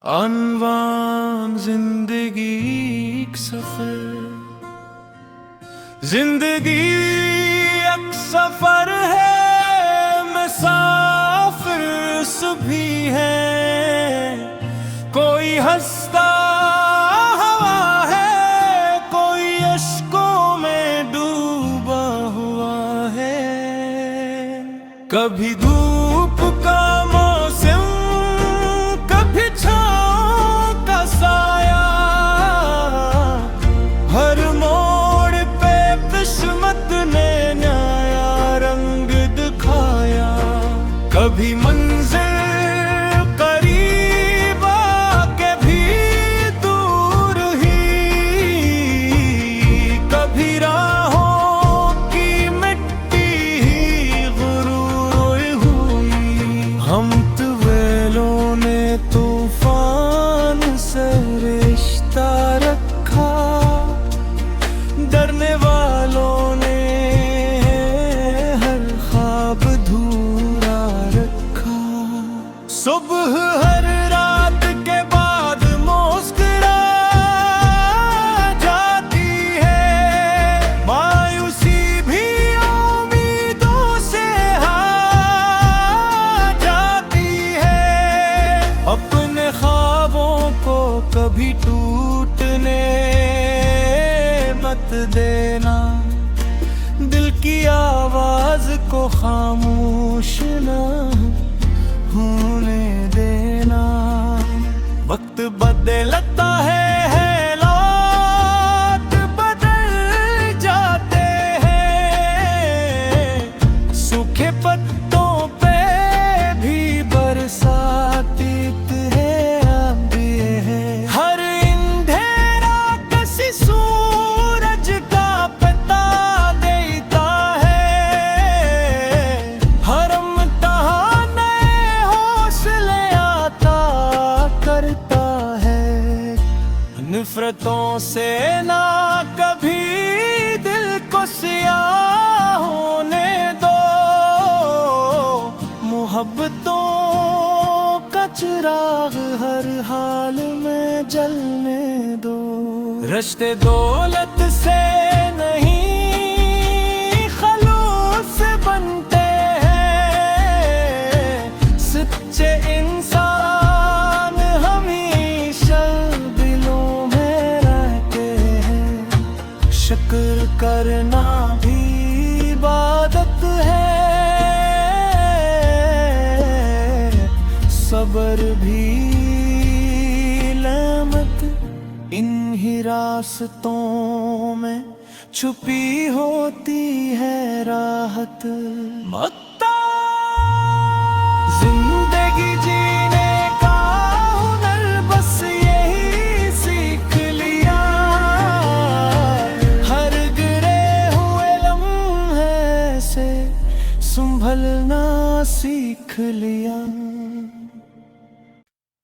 अनवान जिंदगी एक सफर, जिंदगी एक सफर है, मुसाफिर सभी है। कोई हंसता हवा है, कोई अश्कों में डूबा हुआ है। कभी धूप का मौसम, कभी छाँव का साया, हर मोड़ पे किस्मत ने नया रंग दिखाया। कभी मंजिल करीब आके भी दूर ही, कभी राहों की मिट्टी ही गुरूर हुई। हम तवेलों ने तूफान से रिश्ता रखा, डरने वालों ने हर ख्वाब धूरा रखा। सुबह हर रात के बाद मुस्कुरा जाती है, मायूसी भी उम्मीदों से हार जाती है। अपने ख्वाबों को कभी टूटने मत देना, दिल की आवाज को खामोश ना होने देना। वक्त बदलता है हालात बदल जाते हैं। सूखे पत्तों पे भी बरसाती है आंधी है। हर अंधेरा किसी सूरज का पता देता है। हर इम्तिहान नए हौसले आता करता है। नफरतों से ना कभी दिल को सियाह होने दो, मोहब्बतों का चिराग हर हाल में जलने दो। रिश्ते दौलत से नहीं खलूस बनते हैं। सच्चे इंसान हमेशा दिलों में रहते हैं। शुक्र करना भी इबादत है, सब्र भी नेमत। इन्हीं रास्तों में छुपी होती है राहत। मत्ता जिंदगी जीने का हुनर बस यही सीख लिया। हर गिरे हुए लम्हे से संभलना सीख लिया।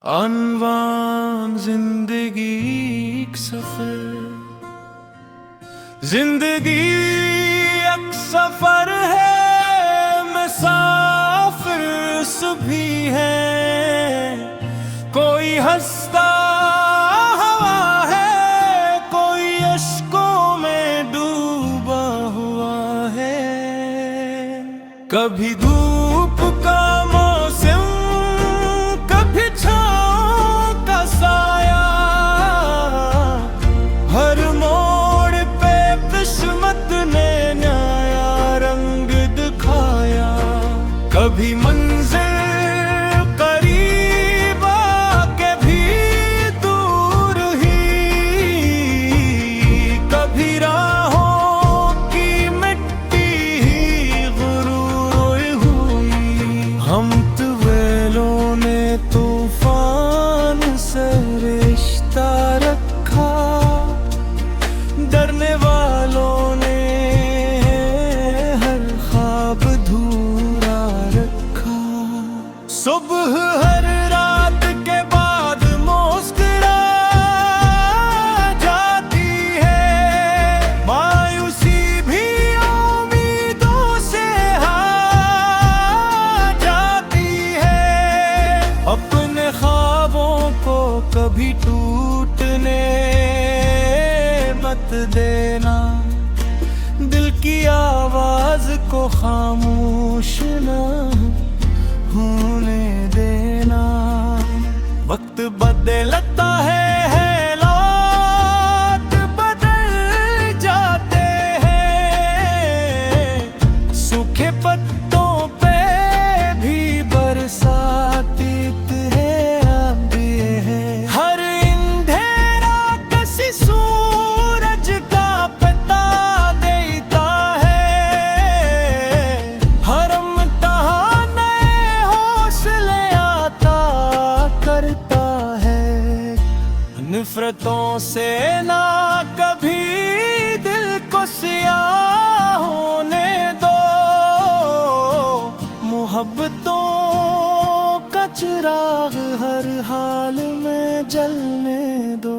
अनवान जिंदगी एक सफर, जिंदगी एक सफर है, मुसाफिर सभी है। कोई हंसता हवा है, कोई अश्कों में डूबा हुआ है। कभी धूप का मौसम, कभी छाँव का साया, हर मोड़ पे किस्मत ने नया रंग दिखाया। कभी मंजिल करीब आके भी दूर ही, कभी राहों की मिट्टी ही गुरूर कभी टूटने मत देना, दिल की आवाज को खामोश न होने देना। वक्त बदलता है हालात बदल जाते हैं, सूखे पत्तों पे भी बरसाती है अब ये है। हर अंधेरा किसी सूरज का पता देता है, हर इम्तिहान नए हौसले आता करता है। नफरतों से ना कभी दिल को सियाह होने दो, मोहब्बतों का चिराग हर हाल में जलने दो।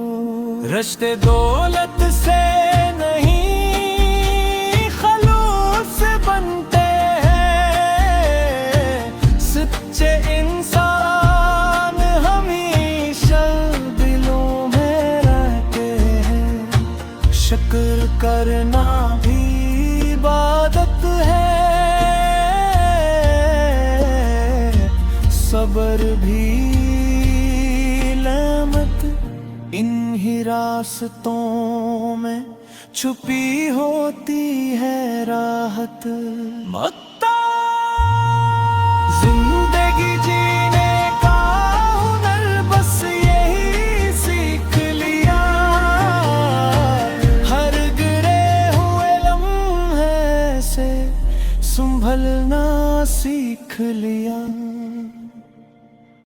रिश्ते दौलत से नहीं खलूस बनते हैं, सच्चे इंसान हमेशा दिलों में रहते हैं। शुक्र करना भी इबादत है, सब्र भी नेमत, इन्हीं रास्तों में छुपी होती है राहत।